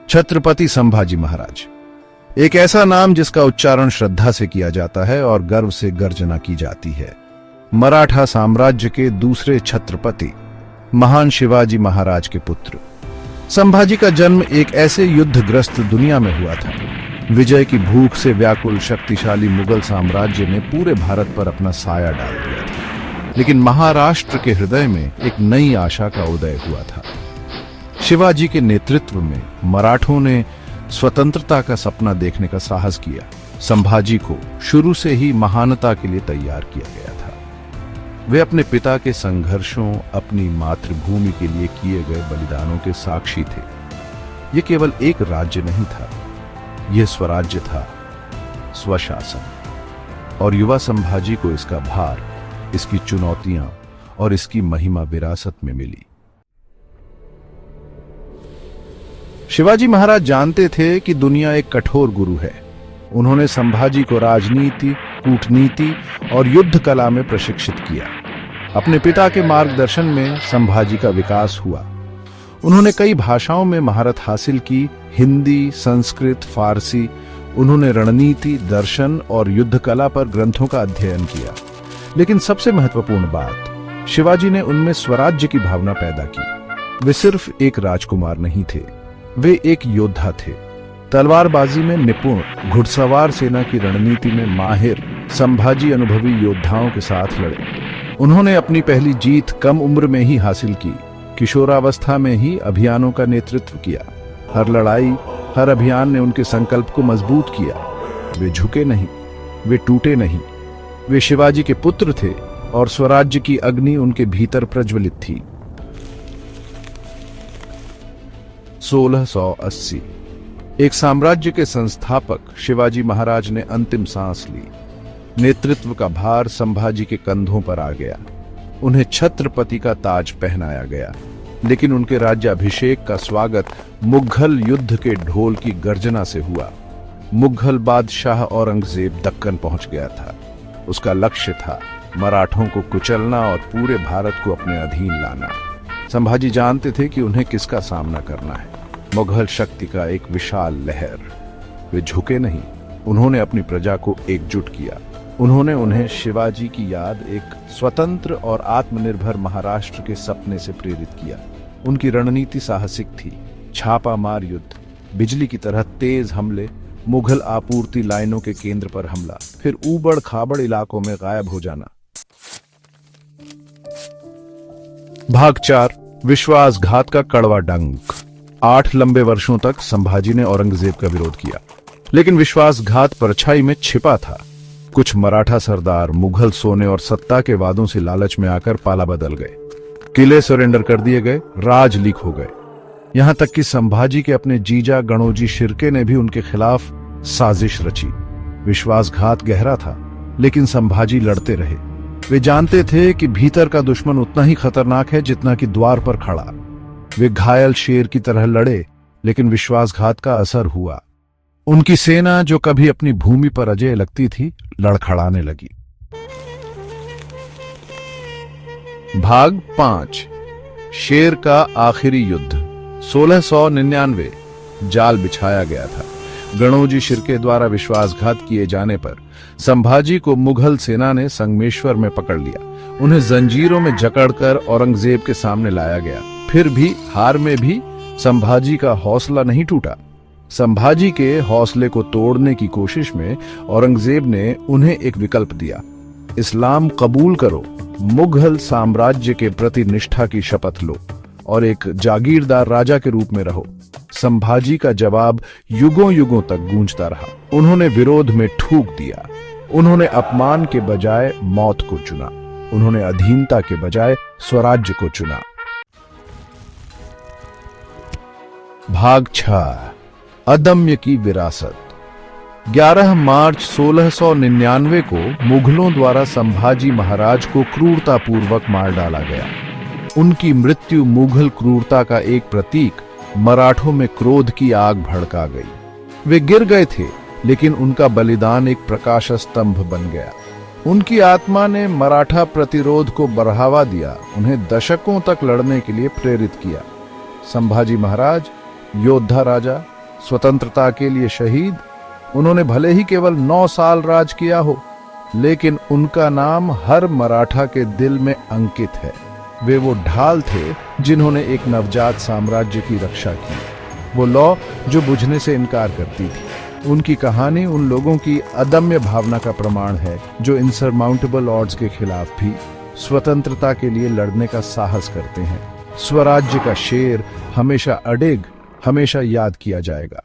छत्रपति संभाजी महाराज, एक ऐसा नाम जिसका उच्चारण श्रद्धा से किया जाता है और गर्व से गर्जना की जाती है। मराठा साम्राज्य के दूसरे छत्रपति महान शिवाजी महाराज के पुत्र। संभाजी का जन्म एक ऐसे युद्धग्रस्त दुनिया में हुआ था। विजय की भूख से व्याकुल शक्तिशाली मुगल साम्राज्य ने पूरे भारत पर अपना साया डाल दिया था, लेकिन महाराष्ट्र के हृदय में एक नई आशा का उदय हुआ था। शिवाजी के नेतृत्व में मराठों ने स्वतंत्रता का सपना देखने का साहस किया। संभाजी को शुरू से ही महानता के लिए तैयार किया गया था। वे अपने पिता के संघर्षों, अपनी मातृभूमि के लिए किए गए बलिदानों के साक्षी थे। यह केवल एक राज्य नहीं था, यह स्वराज्य था, स्वशासन। और युवा संभाजी को इसका भार, इसकी चुनौतियां और इसकी महिमा विरासत में मिली। शिवाजी महाराज जानते थे कि दुनिया एक कठोर गुरु है। उन्होंने संभाजी को राजनीति, कूटनीति और युद्ध कला में प्रशिक्षित किया। अपने पिता के मार्गदर्शन में संभाजी का विकास हुआ। उन्होंने कई भाषाओं में महारत हासिल की, हिंदी, संस्कृत, फारसी। उन्होंने रणनीति, दर्शन और युद्ध कला पर ग्रंथों का अध्ययन किया। लेकिन सबसे महत्वपूर्ण बात, शिवाजी ने उनमें स्वराज्य की भावना पैदा की। वे सिर्फ एक राजकुमार नहीं थे, वे एक योद्धा थे। तलवारबाजी में निपुण, घुड़सवार सेना की रणनीति में माहिर संभाजी अनुभवी योद्धाओं के साथ लड़े। उन्होंने अपनी पहली जीत कम उम्र में ही हासिल की। किशोरावस्था में ही अभियानों का नेतृत्व किया। हर लड़ाई, हर अभियान ने उनके संकल्प को मजबूत किया। वे झुके नहीं, वे टूटे नहीं। वे शिवाजी के पुत्र थे और स्वराज्य की अग्नि उनके भीतर प्रज्वलित थी। 1680 एक साम्राज्य के संस्थापक शिवाजी महाराज ने अंतिम सांस ली। नेतृत्व का भार संभाजी के कंधों पर आ गया। उन्हें छत्रपति का ताज पहनाया गया, लेकिन उनके राज्याभिषेक का स्वागत मुगल युद्ध के ढोल की गर्जना से हुआ। मुगल बादशाह औरंगजेब दक्कन पहुंच गया था। उसका लक्ष्य था मराठों को कुचलना और पूरे भारत को अपने अधीन लाना। संभाजी जानते थे कि उन्हें किसका सामना करना है, मुगल शक्ति का एक विशाल लहर। वे झुके नहीं, उन्होंने अपनी प्रजा को एकजुट किया। उन्होंने उन्हें शिवाजी की याद एक स्वतंत्र और आत्मनिर्भर महाराष्ट्र के सपने से प्रेरित किया। उनकी रणनीति साहसिक थी। छापामार युद्ध, बिजली की तरह तेज हमले, मुगल आपूर्ति लाइनों के केंद्र पर हमला, फिर ऊबड़ खाबड़ इलाकों में गायब हो जाना। भाग 4, विश्वासघात का कड़वा डंक। 8 लंबे वर्षों तक संभाजी ने औरंगजेब का विरोध किया, लेकिन विश्वासघात परछाई में छिपा था। कुछ मराठा सरदार मुगल सोने और सत्ता के वादों से लालच में आकर पाला बदल गए। किले सरेंडर कर दिए गए, राज लीक हो गए। यहां तक कि संभाजी के अपने जीजा गणोजी शिर्के ने भी उनके खिलाफ साजिश रची। विश्वासघात गहरा था, लेकिन संभाजी लड़ते रहे। वे जानते थे कि भीतर का दुश्मन उतना ही खतरनाक है जितना कि द्वार पर खड़ा। वे घायल शेर की तरह लड़े, लेकिन विश्वासघात का असर हुआ। उनकी सेना, जो कभी अपनी भूमि पर अजेय लगती थी, लड़खड़ाने लगी। भाग 5, शेर का आखिरी युद्ध। 1699 जाल बिछाया गया था। गणोजी शिर्के द्वारा विश्वासघात किए जाने पर संभाजी को मुगल सेना ने संगमेश्वर में पकड़ लिया। उन्हें जंजीरों में जकड़कर औरंगजेब के सामने लाया गया। फिर भी हार में भी संभाजी का हौसला नहीं टूटा। संभाजी के हौसले को तोड़ने की कोशिश में औरंगजेब ने उन्हें एक विकल्प दिया, इस्लाम कबूल करो, मुगल साम्राज्य के प्रति निष्ठा की शपथ लो और एक जागीरदार राजा के रूप में रहो। संभाजी का जवाब युगों युगों तक गूंजता रहा। उन्होंने विरोध में ठूक दिया। उन्होंने अपमान के बजाय मौत को चुना। उन्होंने अधीनता के बजाय स्वराज्य को चुना। भाग 6, अदम्य की विरासत। 11 मार्च 1699 को मुगलों द्वारा संभाजी महाराज को क्रूरतापूर्वक मार डाला गया। उनकी मृत्यु मुगल क्रूरता का एक प्रतीक, मराठों में क्रोध की आग भड़का गई। वे गिर गए थे, लेकिन उनका बलिदान एक प्रकाश स्तंभ बन गया। उनकी आत्मा ने मराठा प्रतिरोध को बढ़ावा दिया, उन्हें दशकों तक लड़ने के लिए प्रेरित किया। संभाजी महाराज योद्धा राजा, स्वतंत्रता के लिए शहीद। उन्होंने भले ही केवल 9 साल राज किया हो, लेकिन उनका नाम हर मराठा के दिल में अंकित है। वे वो ढाल थे जिन्होंने एक नवजात साम्राज्य की रक्षा की, वो लौ जो बुझने से इनकार करती थी। उनकी कहानी उन लोगों की अदम्य भावना का प्रमाण है जो इनसरमाउंटेबल ऑड्स के खिलाफ भी स्वतंत्रता के लिए लड़ने का साहस करते हैं। स्वराज्य का शेर हमेशा अडिग, हमेशा याद किया जाएगा।